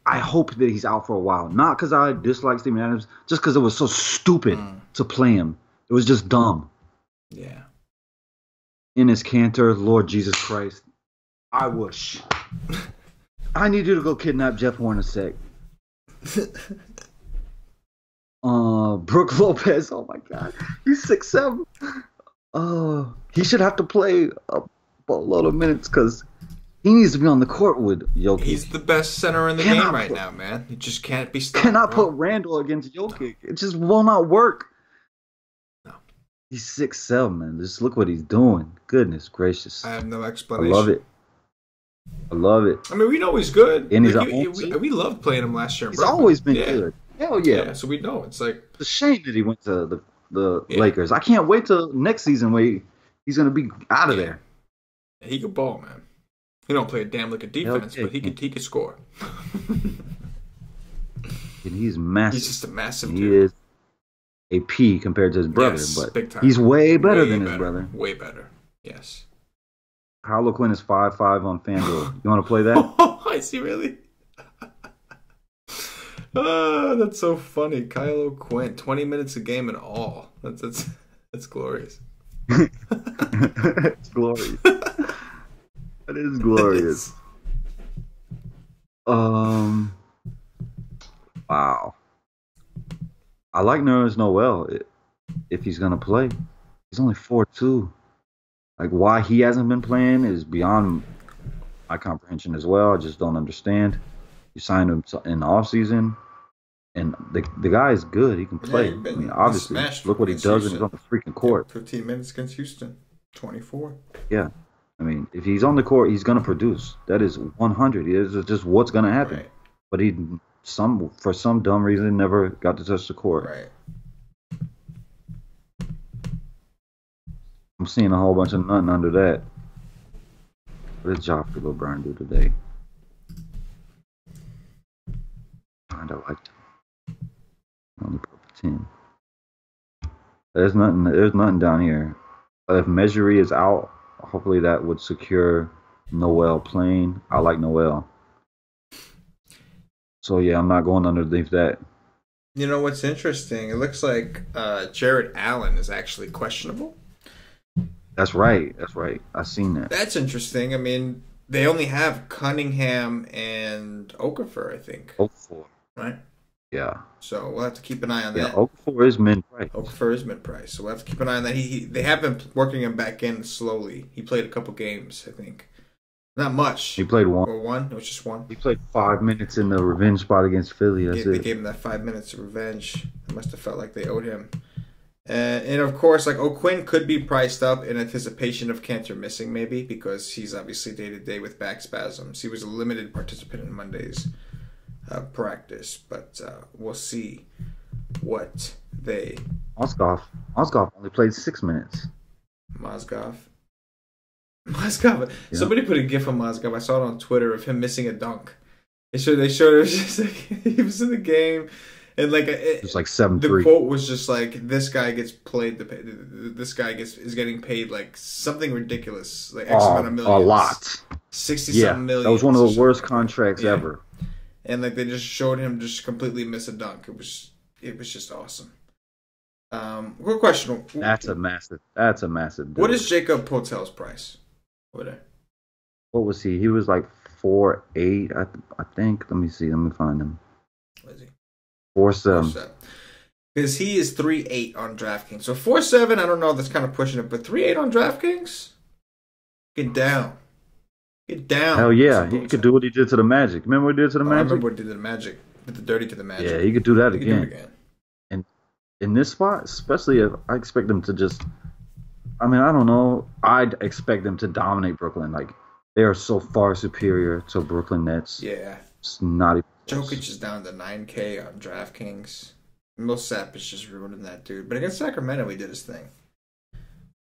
I hope that he's out for a while. Not because I dislike Steven Adams, just because it was so stupid to play him. It was just dumb. Yeah. Enes Kanter, Lord Jesus Christ. I wish. I need you to go kidnap Jeff Hornacek. Brooke Lopez. Oh my God, he's 6'7". He should have to play a boatload of minutes because he needs to be on the court with Jokic. He's the best center in the game right now, man. He just can't be stopped. Cannot put Randall against Jokic. It just will not work. No. He's 6'7", man. Just look what he's doing. Goodness gracious. I have no explanation. I love it. I love it. I mean, we know he's good. And he's we loved playing him last year. He's always been good. Hell yeah. So we know. It's like it's a shame that he went to the Lakers. I can't wait till next season where he's going to be out of there. Yeah, he could ball, man. He don't play a damn lick of defense, but he could score. And he's massive. He's just a massive he dude. He is a P compared to his brother, but big time. He's way better than his brother. Way better. Yes. Harlequin is 5'5" on FanDuel. You want to play that? Oh, I see, really? That's so funny. Kyle O'Quinn, 20 minutes a game in all. That's glorious. It's glorious. That is glorious. Wow. I like Nerlens Noel if he's gonna play. He's only 4'2". Like why he hasn't been playing is beyond my comprehension as well. I just don't understand. You signed him in the offseason, and the guy is good. He can play. I mean, obviously, look what he does when he's on the freaking court. 15 minutes against Houston, 24. Yeah. I mean, if he's on the court, he's going to produce. That is 100. It's just what's going to happen. Right. But for some dumb reason, never got to touch the court. Right. I'm seeing a whole bunch of nothing under that. What did Joffrey LeBron do today? Kind of like only put 10. There's nothing down here. If Measury is out, hopefully that would secure Noel playing. I like Noel. So yeah, I'm not going underneath that. You know what's interesting? It looks like Jared Allen is actually questionable. That's right. I seen that. That's interesting. I mean, they only have Cunningham and Okafor, I think. Okafor. Right? Yeah. So we'll have to keep an eye on that. Yeah, Okafor is mid-price. So we'll have to keep an eye on that. They have been working him back in slowly. He played a couple games, I think. Not much. He played one. Or one? It was just one. He played 5 minutes in the revenge spot against Philly. They gave him that 5 minutes of revenge. It must have felt like they owed him. And of course, like O'Quinn could be priced up in anticipation of Kanter missing, maybe, because he's obviously day-to-day with back spasms. He was a limited participant in Monday's practice, but we'll see what they... Mozgov only played 6 minutes. Mozgov. Yeah. Somebody put a gif of Mozgov. I saw it on Twitter of him missing a dunk. They showed it was just like he was in the game, and like it was like 7-3. The quote was just like, "This guy gets played. This guy is getting paid like something ridiculous, like X amount of millions, a lot, 60-something million." That was one of the worst contracts ever. And like they just showed him just completely miss a dunk. It was just awesome. Quick question. That's a massive. Deal. What is Jacob Poeltl's price over there? What was he? He was like 4'8", I think. Let me see. Let me find him. What is he? 4'7". Because he is 3'8" on DraftKings. So 4'7", I don't know. That's kind of pushing it, but 3'8" on DraftKings. Get down. Hell yeah, he could do what he did to the Magic. Remember what he did to the Magic? I remember what he did to the Magic. Did the dirty to the Magic. Yeah, he could do that again. in this spot, especially if I expect them to just. I mean, I don't know. I'd expect them to dominate Brooklyn. Like they are so far superior to Brooklyn Nets. Yeah. It's not even close. Jokic is down to 9K on DraftKings. Millsap is just ruining that dude. But against Sacramento, he did his thing.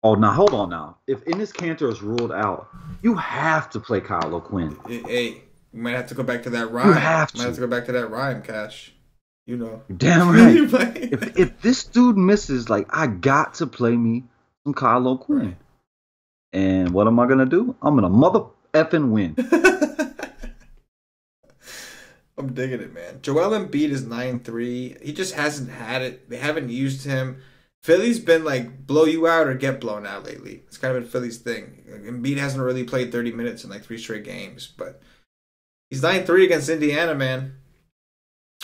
Oh, now hold on. Now, if Ennis Cantor is ruled out, you have to play Kyle O'Quinn. Hey, you might have to go back to that rhyme. You have to. Might have to go back to that rhyme, Cash. You know. Damn right. if this dude misses, like I got to play me some Kyle O'Quinn. Right. And what am I gonna do? I'm gonna mother effing win. I'm digging it, man. Joel Embiid is 9-3. He just hasn't had it. They haven't used him. Philly's been like blow you out or get blown out lately. It's kind of been Philly's thing. Embiid hasn't really played 30 minutes in like 3 straight games, but he's 9-3 against Indiana, man.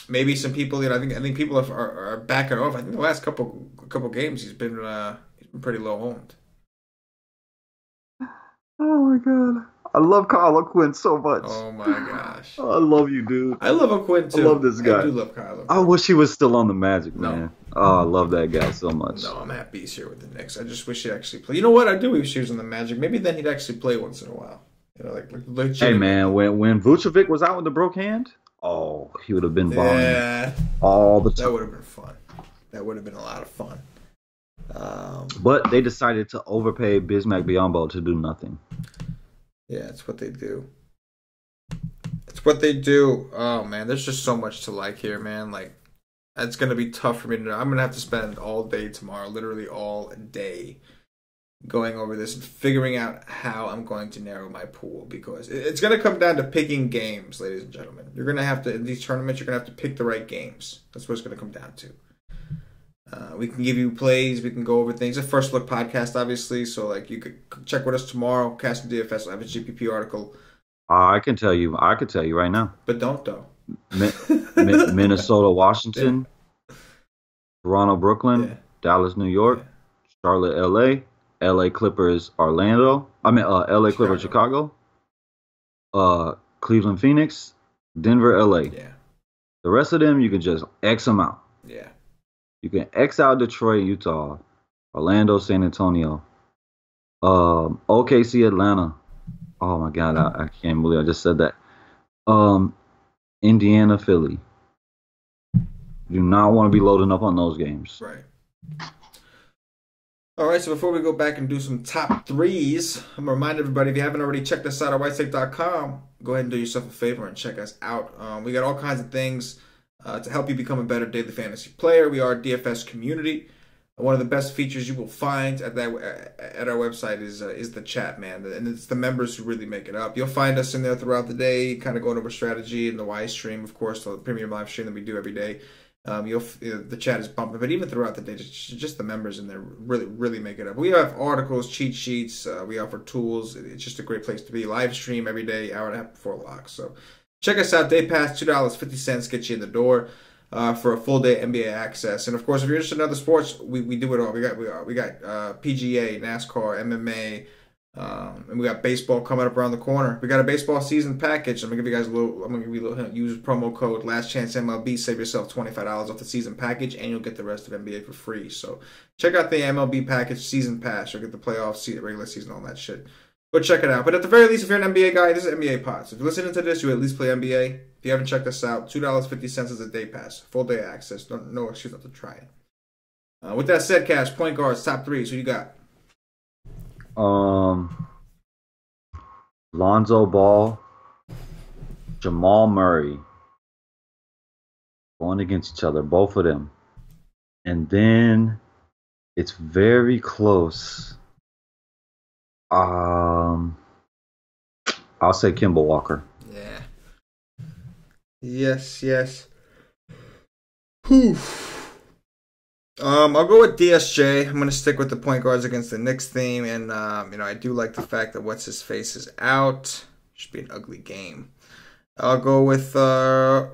Maybe some people, I think people are backing off. I think the last couple games he's been pretty low owned. Oh my god. I love Kyle O'Quinn so much. Oh my gosh. Oh, I love you, dude. I love O'Quinn too. I love this guy. I do love Kyle O'Quinn. I wish he was still on the Magic, man. No. Oh, I love that guy so much. No, I'm happy he's here with the Knicks. I just wish he'd actually play. You know what? I do wish he was on the Magic. Maybe then he'd actually play once in a while. You know, like hey man, when Vucevic was out with the broke hand, oh, he would have been balling all the time. That would have been fun. That would have been a lot of fun. But they decided to overpay Bismack Biyombo to do nothing. Yeah, it's what they do. It's what they do. Oh man, there's just so much to like here, man. Like, it's gonna be tough for me to know. I'm gonna have to spend all day tomorrow, literally all day, going over this and figuring out how I'm going to narrow my pool, because it's gonna come down to picking games, ladies and gentlemen. You're gonna have to, in these tournaments, you're gonna have to pick the right games. That's what it's gonna come down to. We can give you plays. We can go over things. A first look podcast, obviously. So, like, you could check with us tomorrow. CashinDFS will have a GPP article. I can tell you right now. But don't, though. Minnesota, Washington, Toronto, Brooklyn, Dallas, New York, Charlotte, LA, LA Clippers, Orlando. LA Clippers, Chicago. Cleveland, Phoenix, Denver, LA. Yeah. The rest of them, you can just X them out. Yeah. You can X out Detroit, Utah, Orlando, San Antonio, OKC, Atlanta. Oh my God, I can't believe I just said that. Indiana, Philly. You do not want to be loading up on those games. Right. All right, so before we go back and do some top threes, I'm going to remind everybody, if you haven't already checked us out at whitestate.com, go ahead and do yourself a favor and check us out. We got all kinds of things to help you become a better daily fantasy player. We are a DFS community. One of the best features you will find at our website is the chat, man, and it's the members who really make it up. You'll find us in there throughout the day, kind of going over strategy and the Y stream, of course, the premium live stream that we do every day. The chat is bumping, but even throughout the day, just the members in there really make it up. We have articles, cheat sheets, we offer tools. It's just a great place to be. Live stream every day, hour and a half before lock. So check us out. Day pass, $2.50 get you in the door for a full day NBA access. And of course, if you're interested in other sports, we do it all. We got PGA, NASCAR, MMA. And we got baseball coming up around the corner. We got a baseball season package. I'm gonna give you a little hint. Use promo code Last Chance MLB. Save yourself $25 off the season package, and you'll get the rest of NBA for free. So check out the MLB package season pass. You'll get the playoffs, regular season, all that shit. Go check it out. But at the very least, if you're an NBA guy, this is NBA Pods. If you're listening to this, you at least play NBA. If you haven't checked us out, $2.50 is a day pass, full day access. No excuse not to try it. With that said, Cash, point guards, top threes. Who you got? Lonzo Ball, Jamal Murray, going against each other, both of them. And then it's very close. I'll say Kemba Walker. Yeah. Yes. Whew. I'll go with DSJ. I'm going to stick with the point guards against the Knicks theme. And, I do like the fact that what's-his-face is out. Should be an ugly game. I'll go with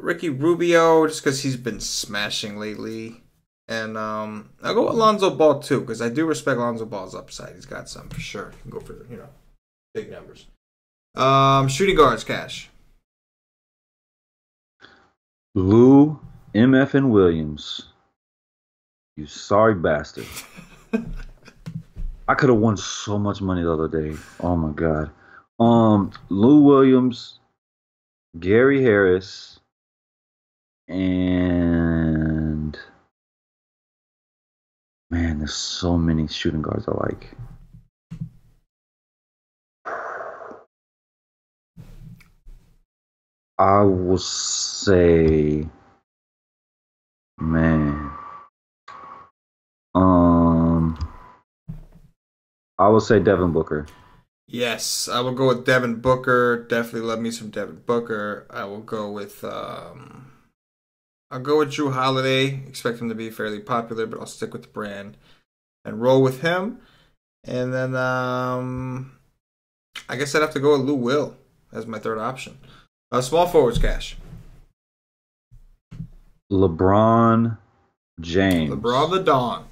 Ricky Rubio just because he's been smashing lately. And I'll go with Lonzo Ball, too, because I do respect Lonzo Ball's upside. He's got some for sure. You can go for, big numbers. Shooting guards, Cash. Lou, MF, and Williams. You sorry bastard. I could have won so much money the other day. Oh my god. Lou Williams, Gary Harris, and man, there's so many shooting guards I like. I will say, man, I will say Devin Booker. Yes, I will go with Devin Booker. Definitely love me some Devin Booker. I will go with I'll go with Drew Holiday. Expect him to be fairly popular, but I'll stick with the brand and roll with him. And then I guess I'd have to go with Lou Will as my third option. Small forwards, Cash. LeBron James. LeBron the Don.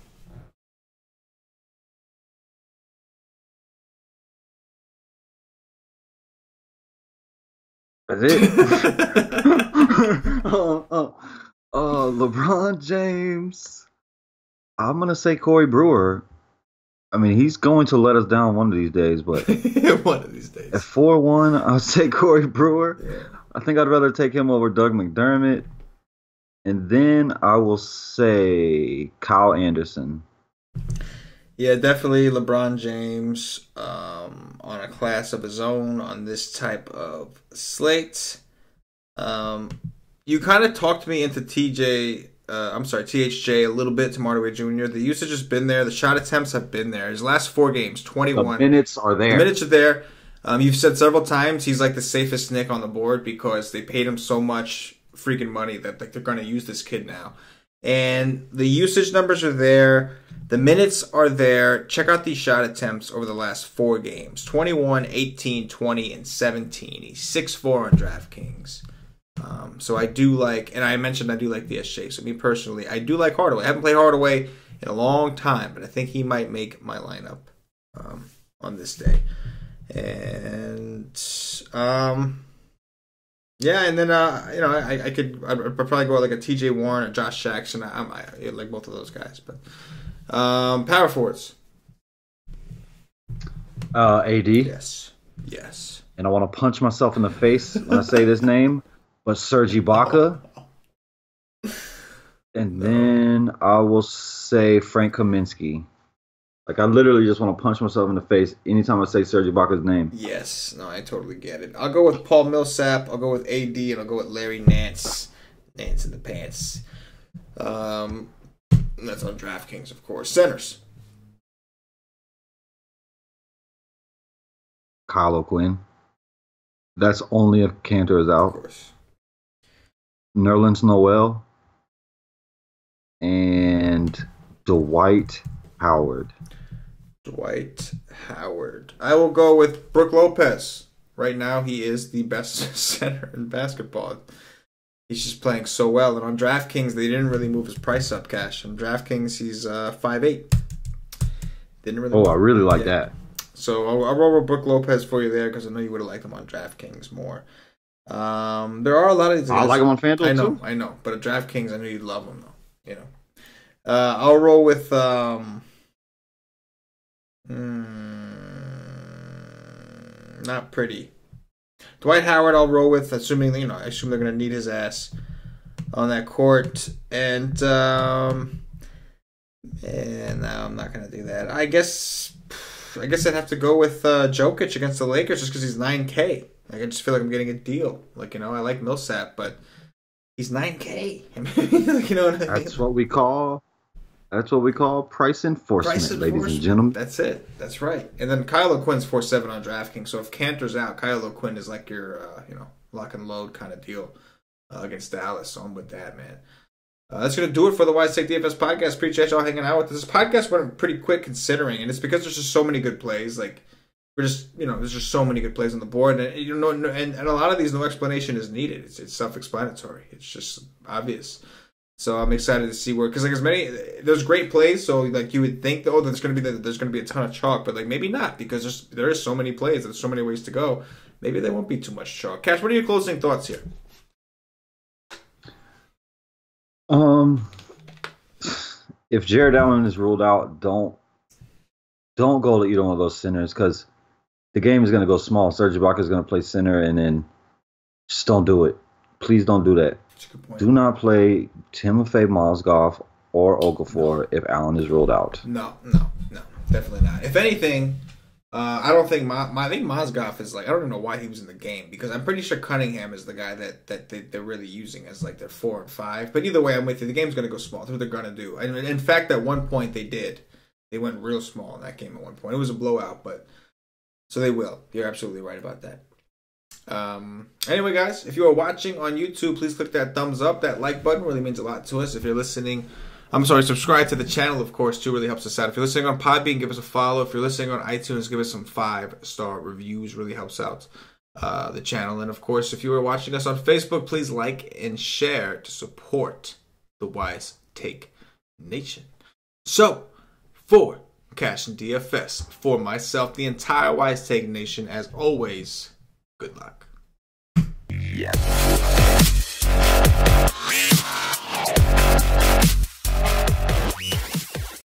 That's it. LeBron James. I'm gonna say Corey Brewer. I mean, he's going to let us down one of these days, but one of these days. At 4-1, I'll say Corey Brewer. Yeah. I think I'd rather take him over Doug McDermott. And then I will say Kyle Anderson. Yeah, definitely LeBron James on a class of his own on this type of slate. You kind of talked me into THJ a little bit, Tim Hardaway Jr. The usage has been there. The shot attempts have been there. His last 4 games, 21. The minutes are there. The minutes are there. You've said several times he's like the safest Nick on the board because they paid him so much freaking money that like they're going to use this kid now. And the usage numbers are there. The minutes are there. Check out these shot attempts over the last 4 games. 21, 18, 20, and 17. He's 6'4" on DraftKings. So I do like, and I mentioned I do like the SJ. So me personally, I do like Hardaway. I haven't played Hardaway in a long time, but I think he might make my lineup on this day. And yeah, and then I'd probably go like a TJ Warren or Josh Jackson. I like both of those guys, but power forwards. AD. Yes. And I want to punch myself in the face when I say this name, but Serge Ibaka. And then I will say Frank Kaminsky. Like, I literally just want to punch myself in the face anytime I say Serge Ibaka's name. Yes. No, I totally get it. I'll go with Paul Millsap. I'll go with AD, and I'll go with Larry Nance. Nance in the pants. And that's on DraftKings, of course. Centers. Kyle O'Quinn. That's only if Cantor is out. Of course. Nerlens Noel. And Dwight Howard. I will go with Brook Lopez. Right now, he is the best center in basketball. He's just playing so well. And on DraftKings, they didn't really move his price up, Cash. On DraftKings, he's 5'8". Didn't really. I really like that. So I'll roll with Brook Lopez for you there because I know you would have liked him on DraftKings more. There are a lot of these guys. I like him on FanDuel too. I know. But at DraftKings, I know you'd love him though. You know. I'll roll with not pretty. Dwight Howard, I'll roll with, assuming I assume they're gonna need his ass on that court, and no, I'm not gonna do that. I guess I'd have to go with Jokic against the Lakers just because he's 9K. Like, I just feel like I'm getting a deal. Like, I like Millsap, but he's 9K. You know what I mean? That's what we call price enforcement, ladies and gentlemen. That's it. That's right. And then Kyle O'Quinn's 4.7 on DraftKings. So if Cantor's out, Kyle O'Quinn is like your lock and load kind of deal against Dallas. So I'm with that, man. That's going to do it for the CK DFS podcast. Appreciate y'all hanging out with us. This podcast went pretty quick considering, and it's because there's just so many good plays. Like, there's just so many good plays on the board, and and a lot of these, no explanation is needed. It's self-explanatory. It's just obvious. So I'm excited to see because there's great plays. So like you would think, there's going to be a ton of chalk, but like maybe not because there is so many plays. There's so many ways to go. Maybe there won't be too much chalk. Cash, what are your closing thoughts here? if Jared Allen is ruled out, don't go to either one of those centers because the game is going to go small. Serge Ibaka is going to play center, and then just don't do it. Please don't do that. That's a good point. Do not play Timofey Mozgov or Okafor if Allen is ruled out. No, definitely not. If anything, I don't think I think Mozgov is like, I don't even know why he was in the game because I'm pretty sure Cunningham is the guy that they're really using as like their 4 and 5. But either way, I'm with you. The game's going to go small. That's what they're going to do. And in fact, at one point they did. They went real small in that game at one point. It was a blowout, but so they will. You're absolutely right about that. Anyway, guys, if you are watching on YouTube, please click that thumbs up. That like button really means a lot to us. If you're listening, subscribe to the channel, of course, too. Really helps us out. If you're listening on Podbean, give us a follow. If you're listening on iTunes, give us some 5-star reviews. Really helps out the channel. And, of course, if you are watching us on Facebook, please like and share to support the Wise Take Nation. So, for CashinDFS, for myself, the entire Wise Take Nation, as always, good luck. Yes.